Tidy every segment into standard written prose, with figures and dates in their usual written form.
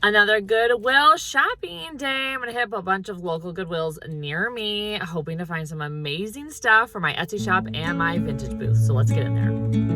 Another Goodwill shopping day. I'm gonna hit up a bunch of local Goodwills near me, hoping to find some amazing stuff for my Etsy shop and my vintage booth. So let's get in there.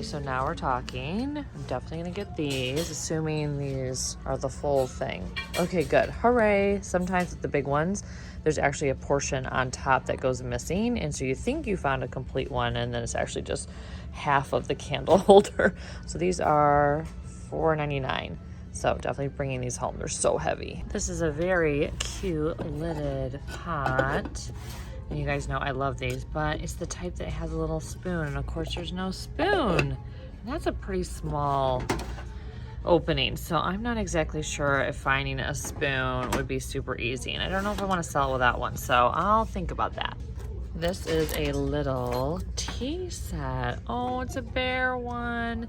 So now we're talking. I'm definitely gonna get these, assuming these are the full thing. Okay, good. Hooray. Sometimes with the big ones, there's actually a portion on top that goes missing, and so you think you found a complete one, and then it's actually just half of the candle holder. So these are $4.99. So definitely bringing these home. They're so heavy. This is a very cute lidded pot. And you guys know I love these, but it's the type that has a little spoon, and of course there's no spoon. And that's a pretty small opening, so I'm not exactly sure if finding a spoon would be super easy, and I don't know if I want to sell it without one, so I'll think about that. This is a little tea set. Oh, it's a bear one.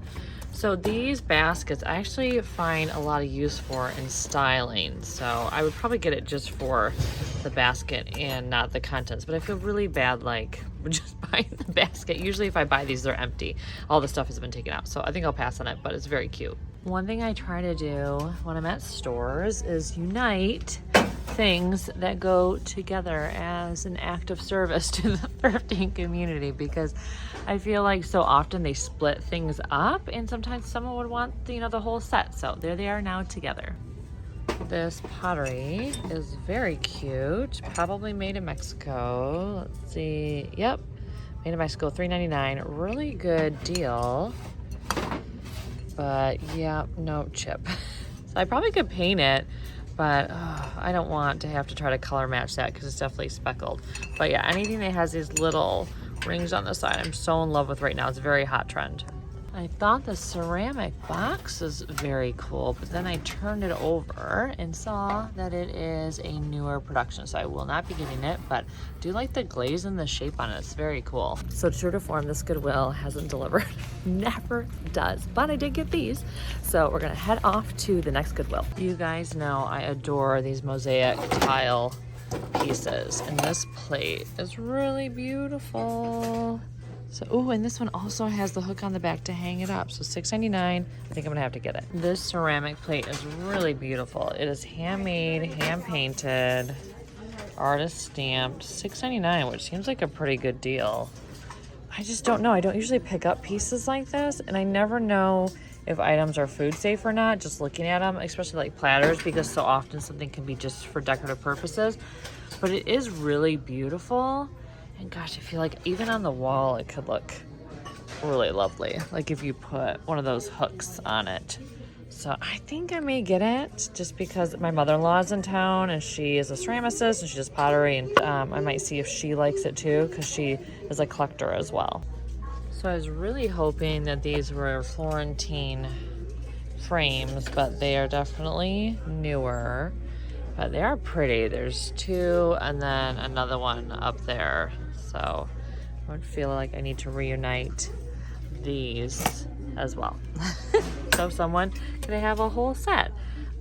So these baskets I actually find a lot of use for in styling. So I would probably get it just for the basket and not the contents. But I feel really bad like just buying the basket. Usually if I buy these, they're empty. All the stuff has been taken out. So I think I'll pass on it, but it's very cute. One thing I try to do when I'm at stores is unite things that go together as an act of service to the thrifting community, because I feel like so often they split things up and sometimes someone would want, you know, the whole set. So there they are now together. This pottery is very cute, probably made in Mexico. Let's see. Yep, made in Mexico, $3.99. Really good deal. But yeah, no chip. So I probably could paint it, but I don't want to have to try to color match that because it's definitely speckled. But yeah, anything that has these little rings on the side, I'm so in love with right now. It's a very hot trend. I thought the ceramic box was very cool, but then I turned it over and saw that it is a newer production, so I will not be getting it, but I do like the glaze and the shape on it. It's very cool. So true to form, this Goodwill hasn't delivered. Never does, but I did get these. So we're gonna head off to the next Goodwill. You guys know I adore these mosaic tile pieces, and this plate is really beautiful. So, oh, and this one also has the hook on the back to hang it up. So $6.99, I think I'm gonna have to get it. This ceramic plate is really beautiful. It is handmade, hand painted, artist stamped, $6.99, which seems like a pretty good deal. I just don't know. I don't usually pick up pieces like this, and I never know if items are food safe or not, just looking at them, especially like platters, because so often something can be just for decorative purposes. But it is really beautiful. And gosh, I feel like even on the wall, it could look really lovely. Like if you put one of those hooks on it. So I think I may get it just because my mother-in-law is in town and she is a ceramicist and she does pottery, and I might see if she likes it too because she is a collector as well. So I was really hoping that these were Florentine frames, but they are definitely newer. But they are pretty. There's two and then another one up there. So I would feel like I need to reunite these as well. So someone could have a whole set.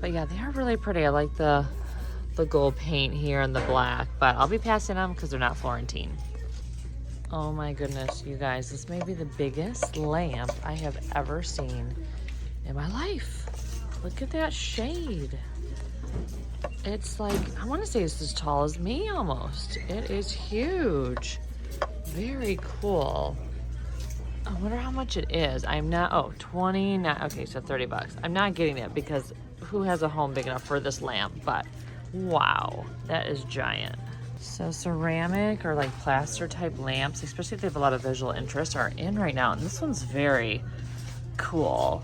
But yeah, they are really pretty. I like the gold paint here and the black, but I'll be passing them because they're not Florentine. Oh my goodness, you guys, this may be the biggest lamp I have ever seen in my life. Look at that shade. It's like, I want to say it's as tall as me almost. It is huge. Very cool. I wonder how much it is. I'm not, oh, 29, okay, so 30 bucks. I'm not getting it because who has a home big enough for this lamp? But wow, that is giant. So ceramic or like plaster type lamps, especially if they have a lot of visual interest, are in right now. And this one's very cool.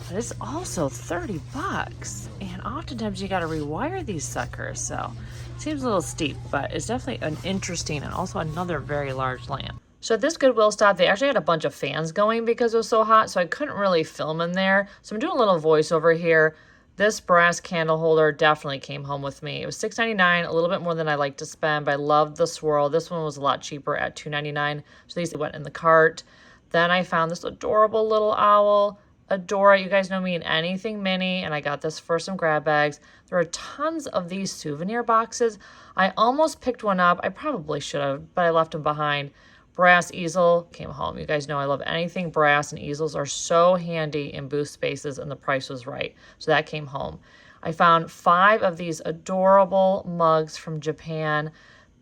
But it's also 30 bucks. And oftentimes you gotta rewire these suckers. So it seems a little steep, but it's definitely an interesting and also another very large lamp. So at this Goodwill stop, they actually had a bunch of fans going because it was so hot, so I couldn't really film in there. So I'm doing a little voiceover here. This brass candle holder definitely came home with me. It was $6.99, a little bit more than I like to spend, but I loved the swirl. This one was a lot cheaper at $2.99, so these went in the cart. Then I found this adorable little owl. Adore it. You guys know me in anything mini, and I got this for some grab bags. There are tons of these souvenir boxes. I almost picked one up. I probably should have, but I left them behind. Brass easel came home. You guys know I love anything brass, and easels are so handy in booth spaces, and the price was right. So that came home. I found 5 of these adorable mugs from Japan.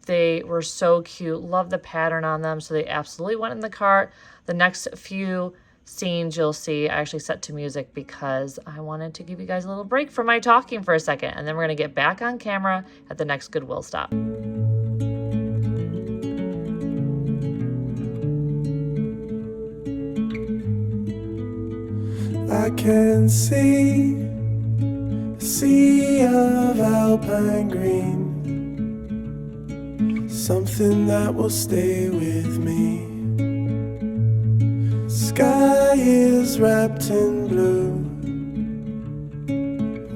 They were so cute. Love the pattern on them, so they absolutely went in the cart. The next few scenes you'll see I actually set to music because I wanted to give you guys a little break from my talking for a second, and then we're going to get back on camera at the next Goodwill stop. I can see a sea of alpine green, something that will stay with me. Sky is wrapped in blue,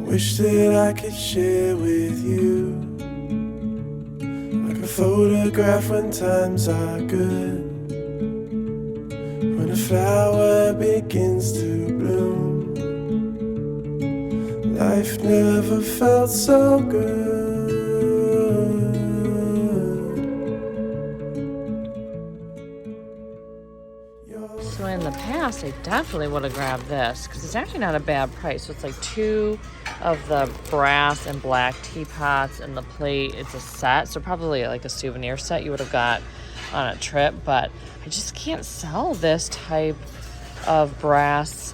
wish that I could share with you, like a photograph when times are good, when a flower begins to bloom. Life never felt so good. So in the past, I definitely would have grabbed this because it's actually not a bad price. So it's like 2 of the brass and black teapots and the plate. It's a set, so probably like a souvenir set you would have got on a trip, but I just can't sell this type of brass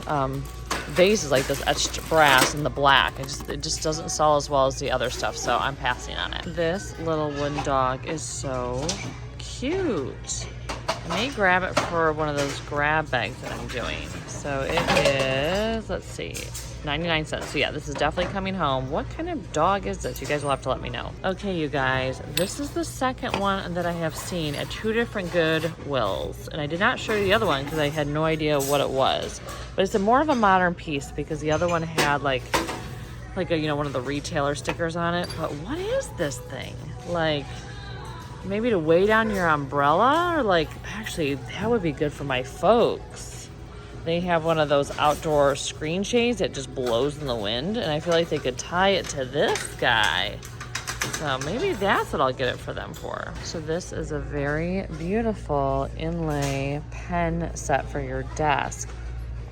vases, like this etched brass in the black. It just doesn't sell as well as the other stuff, so I'm passing on it. This little wooden dog is so cute. I may grab it for one of those grab bags that I'm doing. So it is, let's see, 99 cents. So yeah, this is definitely coming home. What kind of dog is this? You guys will have to let me know. Okay, you guys, this is the second one that I have seen at 2 different Goodwills. And I did not show you the other one because I had no idea what it was. But it's more of a modern piece because the other one had like a, you know, one of the retailer stickers on it. But what is this thing? Like, maybe to weigh down your umbrella, or like, actually that would be good for my folks. They have one of those outdoor screen shades that just blows in the wind, and I feel like they could tie it to this guy. So maybe that's what I'll get it for them for. So this is a very beautiful inlay pen set for your desk.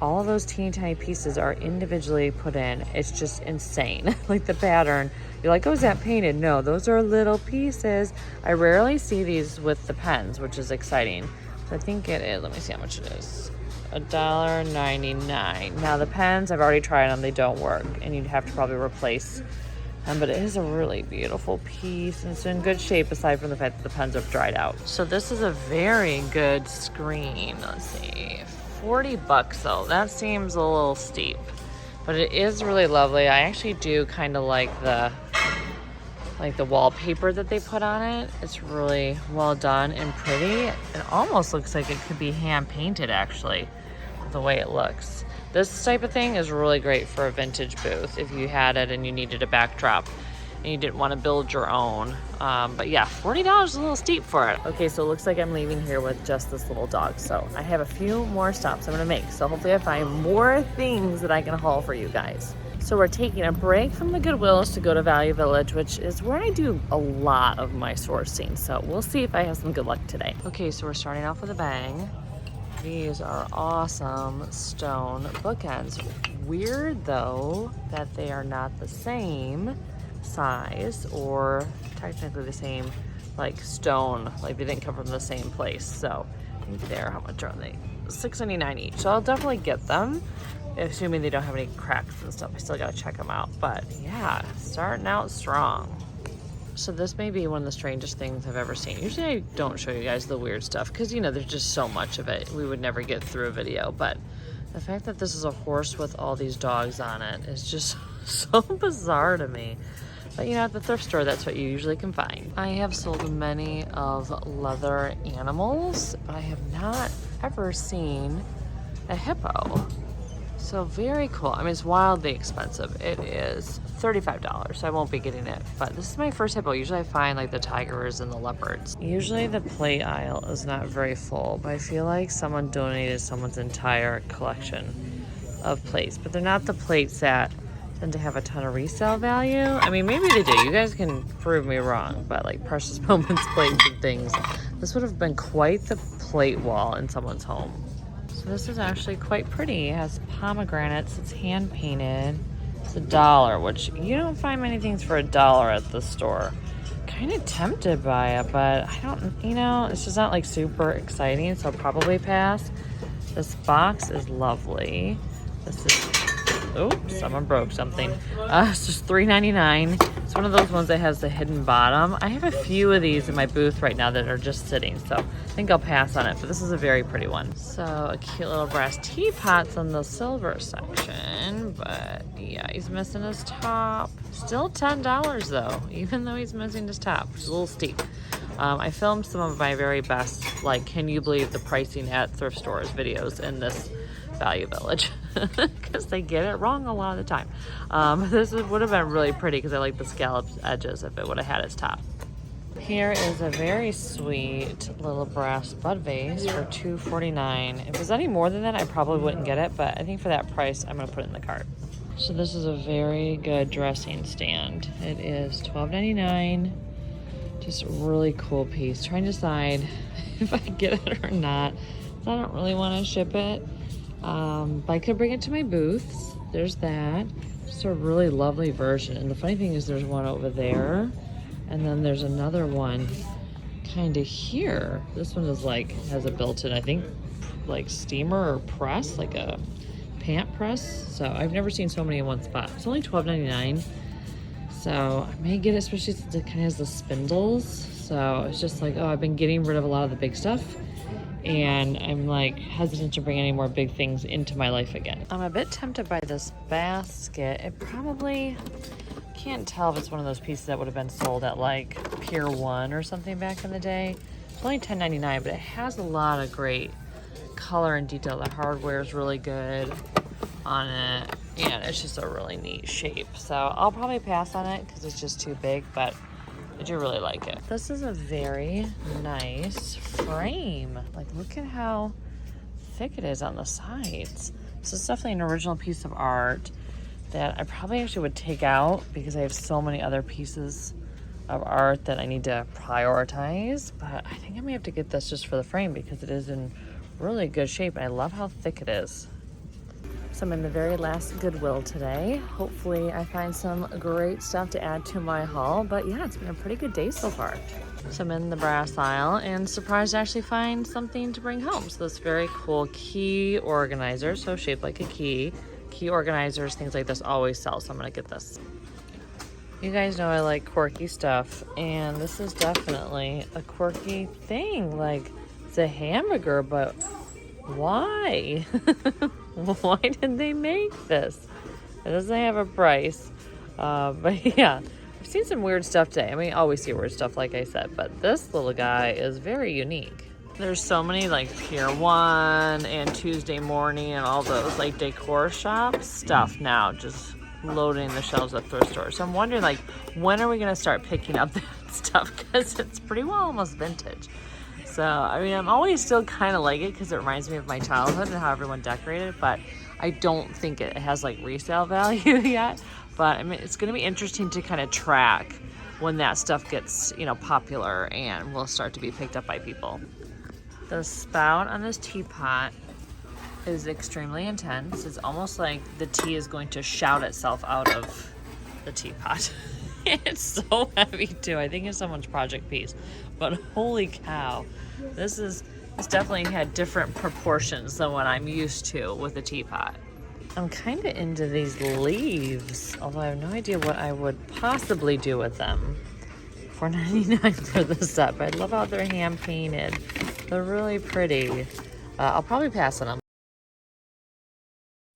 All of those teeny tiny pieces are individually put in. It's just insane. Like the pattern, you're like, oh, is that painted? No, those are little pieces. I rarely see these with the pens, which is exciting. So I think it is, let me see how much it is. $1.99. Now the pens, I've already tried them, they don't work, and you'd have to probably replace them, but it is a really beautiful piece, and it's in good shape aside from the fact that the pens have dried out. So this is a very good screen. Let's see, 40 bucks though. That seems a little steep, but it is really lovely. I actually do kind of like the wallpaper that they put on it. It's really well done and pretty. It almost looks like it could be hand painted actually, the way it looks. This type of thing is really great for a vintage booth if you had it and you needed a backdrop and you didn't want to build your own. But yeah, $40 is a little steep for it. Okay, so it looks like I'm leaving here with just this little dog. So I have a few more stops I'm gonna make. So hopefully I find more things that I can haul for you guys. So we're taking a break from the Goodwills to go to Value Village, which is where I do a lot of my sourcing. So we'll see if I have some good luck today. Okay, so we're starting off with a bang. These are awesome stone bookends. Weird though that they are not the same size or technically the same like stone, like they didn't come from the same place. So I think they're, how much are they? $6.99 each. So I'll definitely get them, assuming they don't have any cracks and stuff. I still gotta check them out, but yeah, starting out strong. So this may be one of the strangest things I've ever seen. Usually I don't show you guys the weird stuff because, you know, there's just so much of it. We would never get through a video, but the fact that this is a horse with all these dogs on it is just so bizarre to me. But you know, at the thrift store, that's what you usually can find. I have sold many of leather animals, but I have not ever seen a hippo. So very cool. I mean, it's wildly expensive. It is $35, so I won't be getting it. But this is my first hippo. Usually I find like the tigers and the leopards. Usually the play aisle is not very full, but I feel like someone donated someone's entire collection of plates, but they're not the plates that tend to have a ton of resale value. I mean, maybe they do. You guys can prove me wrong, but like Precious Moments plates and things, this would have been quite the plate wall in someone's home. So this is actually quite pretty. It has pomegranates. It's hand painted. It's $1, which you don't find many things for $1 at the store. Kind of tempted by it, but I don't, you know, it's just not like super exciting, so I'll probably pass. This box is lovely. This is, oops, someone broke something. It's just $3.99. It's one of those ones that has the hidden bottom. I have a few of these in my booth right now that are just sitting, so I think I'll pass on it, but this is a very pretty one. So a cute little brass teapot's in the silver section, but yeah, he's missing his top. Still $10 though, even though he's missing his top, which is a little steep. I filmed some of my very best, like, can you believe the pricing at thrift stores videos in this Value Village, because they get it wrong a lot of the time. This would have been really pretty because I like the scalloped edges if it would have had its top. Here is a very sweet little brass bud vase for $2.49. If it was any more than that, I probably wouldn't get it, but I think for that price, I'm gonna put it in the cart. So this is a very good dressing stand. It is $12.99. Just a really cool piece. Trying to decide if I get it or not. I don't really want to ship it. But I could bring it to my booths. There's that. Just a really lovely version. And the funny thing is there's one over there. And then there's another one kind of here. This one is like, has a built-in, I think, like steamer or press, like a pant press. So I've never seen so many in one spot. It's only $12.99. So I may get it, especially since it kind of has the spindles. So it's just like, oh, I've been getting rid of a lot of the big stuff. And I'm like hesitant to bring any more big things into my life again. I'm a bit tempted by this basket. It probably, can't tell if it's one of those pieces that would have been sold at like Pier 1 or something back in the day. It's only $10.99, but it has a lot of great color and detail. The hardware is really good on it, and it's just a really neat shape. So I'll probably pass on it because it's just too big, but I do really like it. This is a very nice frame. Like, look at how thick it is on the sides. This is definitely an original piece of art that I probably actually would take out because I have so many other pieces of art that I need to prioritize. But I think I may have to get this just for the frame because it is in really good shape. I love how thick it is. So I'm in the very last Goodwill today. Hopefully I find some great stuff to add to my haul, but yeah, it's been a pretty good day so far. So I'm in the brass aisle and surprised to actually find something to bring home. So this very cool key organizer, so shaped like a key. Key organizers, things like this always sell, so I'm gonna get this. You guys know I like quirky stuff, and this is definitely a quirky thing. Like, it's a hamburger, but why? Why did they make this? It doesn't have a price, but yeah, I've seen some weird stuff today. I mean, I always see weird stuff, like I said, but this little guy is very unique. There's so many like Pier 1 and Tuesday Morning and all those like decor shop stuff now just loading the shelves at thrift stores. So I'm wondering, like, when are we gonna start picking up that stuff, because it's pretty well almost vintage. So I mean, I'm always still kind of like it because it reminds me of my childhood and how everyone decorated, but I don't think it has like resale value yet. But I mean, it's gonna be interesting to kind of track when that stuff gets, you know, popular and will start to be picked up by people. The spout on this teapot is extremely intense. It's almost like the tea is going to shout itself out of the teapot. It's so heavy too. I think it's someone's project piece, but holy cow, this definitely had different proportions than what I'm used to with a teapot. I'm kind of into these leaves, although I have no idea what I would possibly do with them. $4.99 for the set, but I love how they're hand painted. They're really pretty. I'll probably pass on them.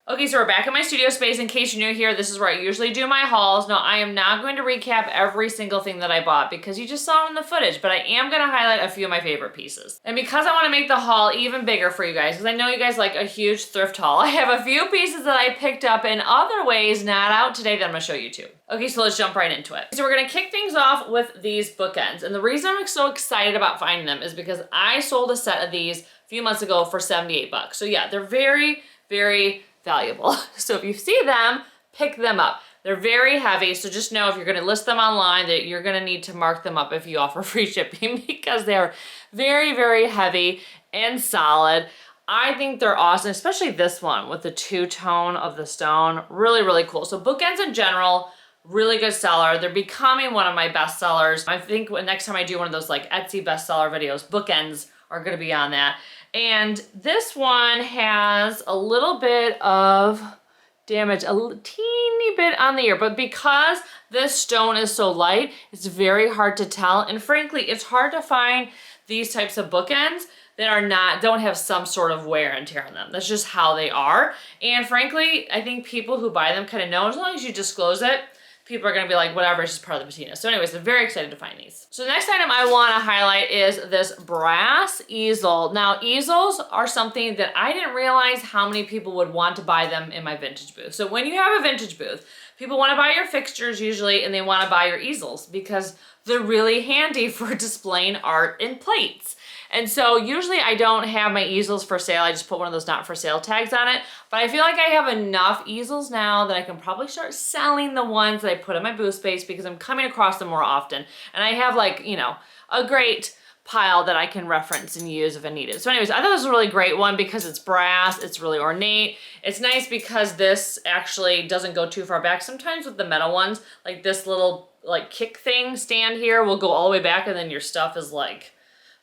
Okay, so we're back in my studio space. In case you're new here, this is where I usually do my hauls. Now, I am not going to recap every single thing that I bought because you just saw in the footage, but I am going to highlight a few of my favorite pieces. And because I want to make the haul even bigger for you guys, because I know you guys like a huge thrift haul, I have a few pieces that I picked up in other ways not out today that I'm going to show you too. Okay, so let's jump right into it. So we're going to kick things off with these bookends. And the reason I'm so excited about finding them is because I sold a set of these a few months ago for 78 bucks. So yeah, they're very, very valuable. So if you see them, pick them up. They're very heavy, so just know if you're gonna list them online that you're gonna need to mark them up if you offer free shipping because they're very, very heavy and solid. I think they're awesome, especially this one with the two-tone of the stone. Really, really cool. So bookends in general, really good seller. They're becoming one of my best sellers. I think next time I do one of those like Etsy bestseller videos, bookends are gonna be on that. And this one has a little bit of damage, a teeny bit on the ear, but because this stone is so light, it's very hard to tell. And frankly, it's hard to find these types of bookends that don't have some sort of wear and tear on them. That's just how they are. And frankly, I think people who buy them kind of know, as long as you disclose it, people are gonna be like, whatever, it's just part of the patina. So anyways, I'm very excited to find these. So the next item I wanna highlight is this brass easel. Now, easels are something that I didn't realize how many people would want to buy them in my vintage booth. So when you have a vintage booth, people wanna buy your fixtures usually, and they wanna buy your easels because they're really handy for displaying art and plates. And so usually I don't have my easels for sale. I just put one of those not for sale tags on it. But I feel like I have enough easels now that I can probably start selling the ones that I put in my booth space because I'm coming across them more often. And I have like, you know, a great pile that I can reference and use if I need it. So anyways, I thought this was a really great one because it's brass, it's really ornate. It's nice because this actually doesn't go too far back. Sometimes with the metal ones, like this little like kick thing stand here will go all the way back and then your stuff is like,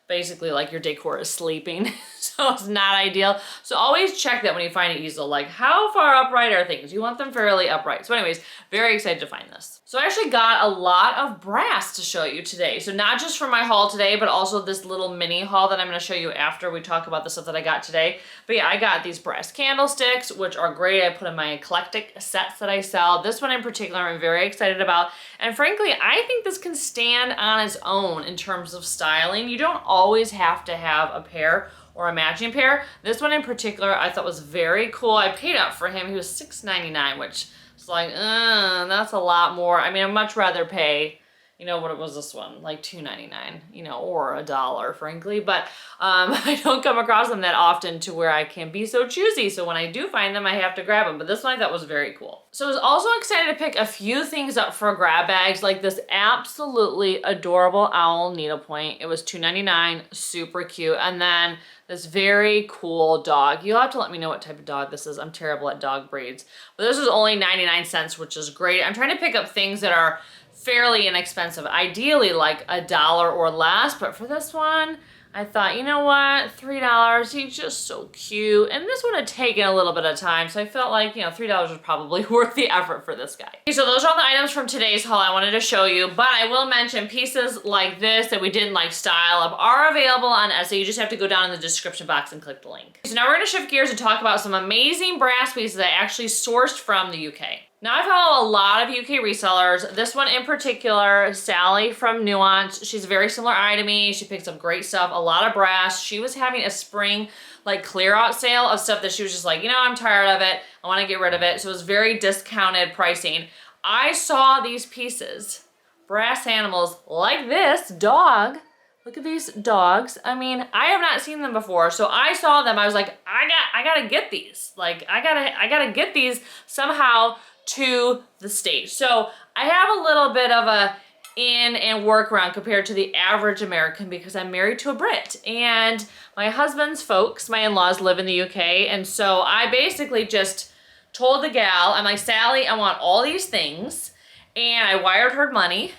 basically like your decor is sleeping. So it's not ideal. So always check that when you find an easel, like how far upright are things? You want them fairly upright. So anyways, very excited to find this. So I actually got a lot of brass to show you today. So not just for my haul today, but also this little mini haul that I'm gonna show you after we talk about the stuff that I got today. But yeah, I got these brass candlesticks, which are great. I put in my eclectic sets that I sell. This one in particular, I'm very excited about. And frankly, I think this can stand on its own in terms of styling. You don't always have to have a pair or a matching pair. This one in particular, I thought was very cool. I paid up for him. He was $6.99, which is like, that's a lot more. I mean, I'd much rather pay, you know, what was this one? Like $2.99, you know, or $1, frankly. But I don't come across them that often to where I can be so choosy. So when I do find them, I have to grab them. But this one I thought was very cool. So I was also excited to pick a few things up for grab bags, like this absolutely adorable owl needlepoint. It was $2.99, super cute. And then this very cool dog. You'll have to let me know what type of dog this is. I'm terrible at dog breeds. But this was only 99 cents, which is great. I'm trying to pick up things that are fairly inexpensive, ideally like $1 or less, but for this one, I thought, you know what, $3, he's just so cute. And this would have taken a little bit of time, so I felt like, you know, $3 was probably worth the effort for this guy. Okay, so those are all the items from today's haul I wanted to show you, but I will mention pieces like this that we didn't like style up are available on Etsy. You just have to go down in the description box and click the link. So now we're gonna shift gears and talk about some amazing brass pieces I actually sourced from the UK. Now I follow a lot of UK resellers. This one in particular, Sally from Nuance, she's very similar eye to me. She picks up great stuff, a lot of brass. She was having a spring like clear out sale of stuff that she was just like, you know, I'm tired of it. I want to get rid of it. So it was very discounted pricing. I saw these pieces, brass animals like this dog. Look at these dogs. I mean, I have not seen them before. So I saw them. I was like, I gotta get these. Like, I gotta get these somehow to the States. So I have a little bit of a in and workaround compared to the average American because I'm married to a Brit and my husband's folks, my in-laws, live in the UK. And so I basically just told the gal, I'm like, Sally, I want all these things. And I wired her money.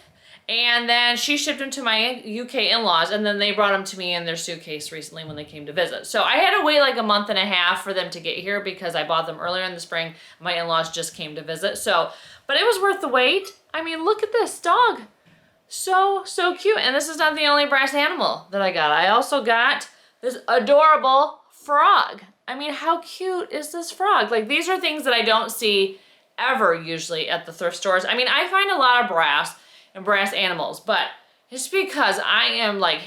And then she shipped them to my UK in-laws, and then they brought them to me in their suitcase recently when they came to visit. So I had to wait like a month and a half for them to get here because I bought them earlier in the spring. My in-laws just came to visit. So, but it was worth the wait. I mean, look at this dog. So cute. And this is not the only brass animal that I got. I also got this adorable frog. I mean, how cute is this frog? Like, these are things that I don't see ever usually at the thrift stores. I mean, I find a lot of brass and brass animals, but it's because I am like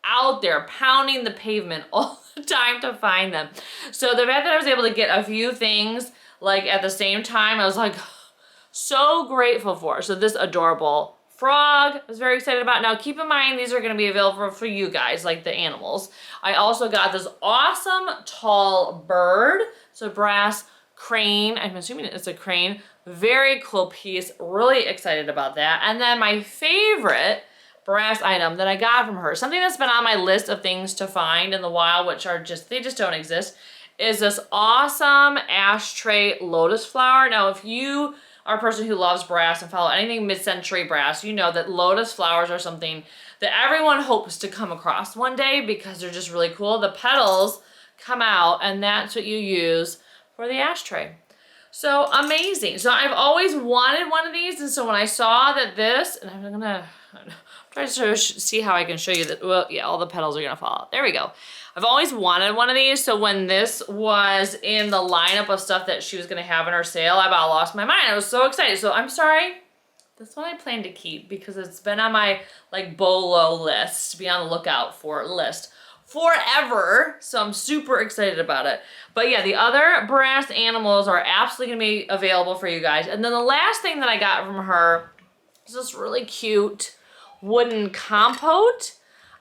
out there pounding the pavement all the time to find them. So the fact that I was able to get a few things like at the same time, I was like so grateful for. So this adorable frog I was very excited about. Now keep in mind, these are gonna be available for you guys, like the animals. I also got this awesome tall bird, so brass crane. I'm assuming it's a crane. Very cool piece. Really excited about that. And then my favorite brass item that I got from her, something that's been on my list of things to find in the wild, which are just, they just don't exist, is this awesome ashtray lotus flower. Now, if you are a person who loves brass and follow anything mid-century brass, you know that lotus flowers are something that everyone hopes to come across one day because they're just really cool. The petals come out and that's what you use for the ashtray. So amazing. So I've always wanted one of these, and so when I saw that this, and I'm gonna try to see how I can show you that. Well, yeah, all the petals are gonna fall out. There we go. I've always wanted one of these, so when this was in the lineup of stuff that she was gonna have in her sale, I about lost my mind. I was so excited. So I'm sorry, this one I plan to keep because it's been on my like BOLO list, be on the lookout for list forever. So I'm super excited about it. But yeah, the other brass animals are absolutely gonna be available for you guys. And then the last thing that I got from her is this really cute wooden compote.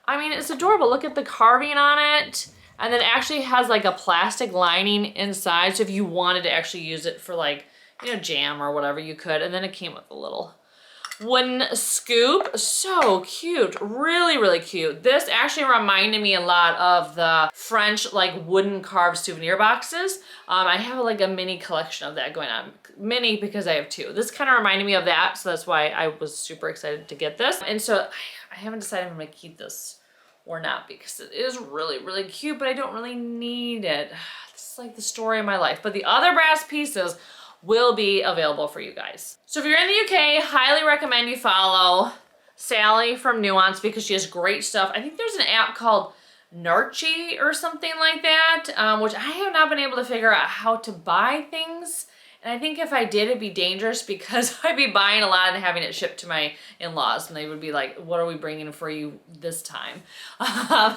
I mean, it's adorable. Look at the carving on it. And then it actually has like a plastic lining inside. So if you wanted to actually use it for like, you know, jam or whatever, you could. And then it came with a little wooden scoop. So cute. Really, really cute. This actually reminded me a lot of the French like wooden carved souvenir boxes. I have like a mini collection of that going on. Mini because I have two. This kind of reminded me of that, so that's why I was super excited to get this. And so I haven't decided if I'm gonna keep this or not because it is really, really cute, but I don't really need it. This is like the story of my life. But the other brass pieces will be available for you guys. So if you're in the UK, highly recommend you follow Sally from Nuance because she has great stuff. I think there's an app called Narchi or something like that, which I have not been able to figure out how to buy things. And I think if I did, it'd be dangerous because I'd be buying a lot and having it shipped to my in-laws and they would be like, what are we bringing for you this time?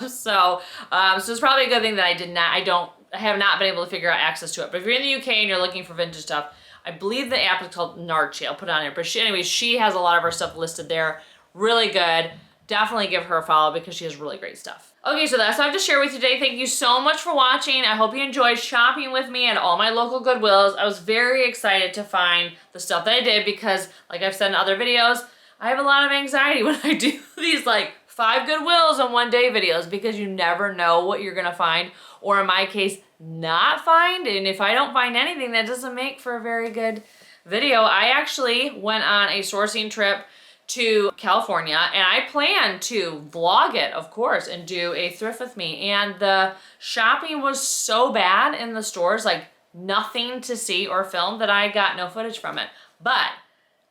So it's probably a good thing that I have not been able to figure out access to it. But if you're in the UK and you're looking for vintage stuff, I believe the app is called Narchi. I'll put it on here. But anyways, she has a lot of her stuff listed there. Really good. Definitely give her a follow because she has really great stuff. Okay, so that's all I have to share with you today. Thank you so much for watching. I hope you enjoyed shopping with me at all my local Goodwills. I was very excited to find the stuff that I did because, like I've said in other videos, I have a lot of anxiety when I do these like 5 Goodwills in one day videos because you never know what you're gonna find, or in my case, not find. And if I don't find anything, that doesn't make for a very good video. I actually went on a sourcing trip to California and I plan to vlog it, of course, and do a thrift with me. And the shopping was so bad in the stores, like nothing to see or film, that I got no footage from it. But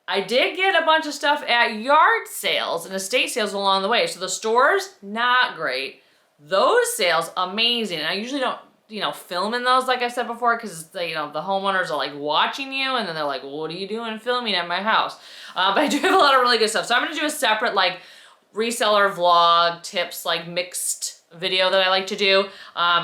I did get a bunch of stuff at yard sales and estate sales along the way. So the stores, not great. Those sales, amazing. And I usually don't, you know, film in those, like I said before, because you know, the homeowners are like watching you and then they're like, well, what are you doing filming at my house? But I do have a lot of really good stuff. So I'm gonna do a separate like reseller vlog tips, like mixed video that I like to do.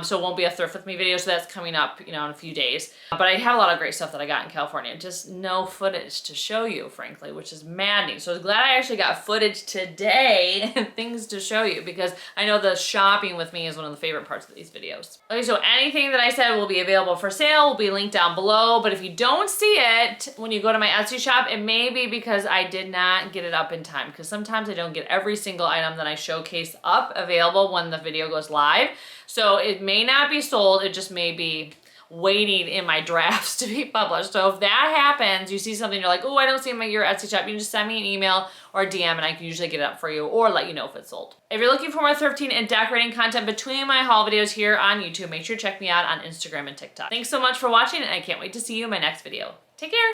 So it won't be a thrift with me video. So that's coming up, you know, in a few days. But I have a lot of great stuff that I got in California. Just no footage to show you, frankly, which is maddening. So I was glad I actually got footage today and things to show you because I know the shopping with me is one of the favorite parts of these videos. Okay, so anything that I said will be available for sale, will be linked down below. But if you don't see it when you go to my Etsy shop, it may be because I did not get it up in time, because sometimes I don't get every single item that I showcase up available when the video goes live. So it may not be sold, it just may be waiting in my drafts to be published. So if that happens, you see something, you're like, oh, I don't see your Etsy shop, you can just send me an email or a DM and I can usually get it up for you or let you know if it's sold. If you're looking for more thrifting and decorating content between my haul videos here on YouTube, make sure to check me out on Instagram and TikTok. Thanks so much for watching and I can't wait to see you in my next video. Take care.